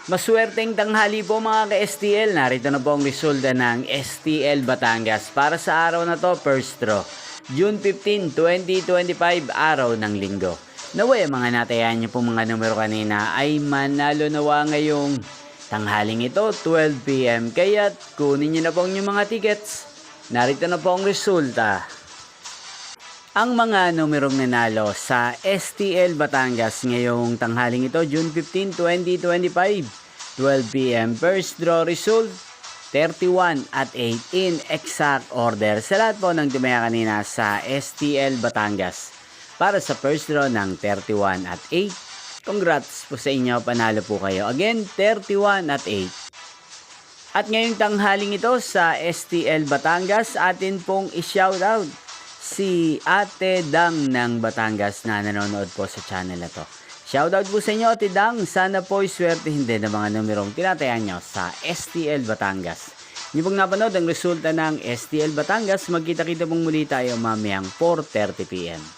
Maswerteng tanghali po mga ka-STL. Narito na po ang resulta ng STL Batangas para sa araw na to, first draw. June 15, 2025, araw ng linggo. Naway mga natayan niyo po mga numero kanina ay manalo nawa ngayong tanghaling ito, 12 PM. Kaya kunin niyo na po ang inyong mga tickets. Narito na po ang resulta. Ang mga numerong nanalo sa STL Batangas ngayong tanghaling ito, June 15, 2025, 12 PM. First draw result, 31 at 8 in exact order. Sa lahat po ng tumaya kanina sa STL Batangas para sa first draw ng 31 at 8. Congrats po sa inyo, panalo po kayo. Again, 31 at 8. At ngayong tanghaling ito sa STL Batangas, atin pong i-shoutout si Ate Dang ng Batangas na nanonood po sa channel na to. Shoutout po sa inyo, Ate Dang. Sana po iswertehin din ng mga numerong tinatayan nyo sa STL Batangas. Hindi pong napanood ang resulta ng STL Batangas. Magkita-kita pong muli tayo mamayang 4:30 PM.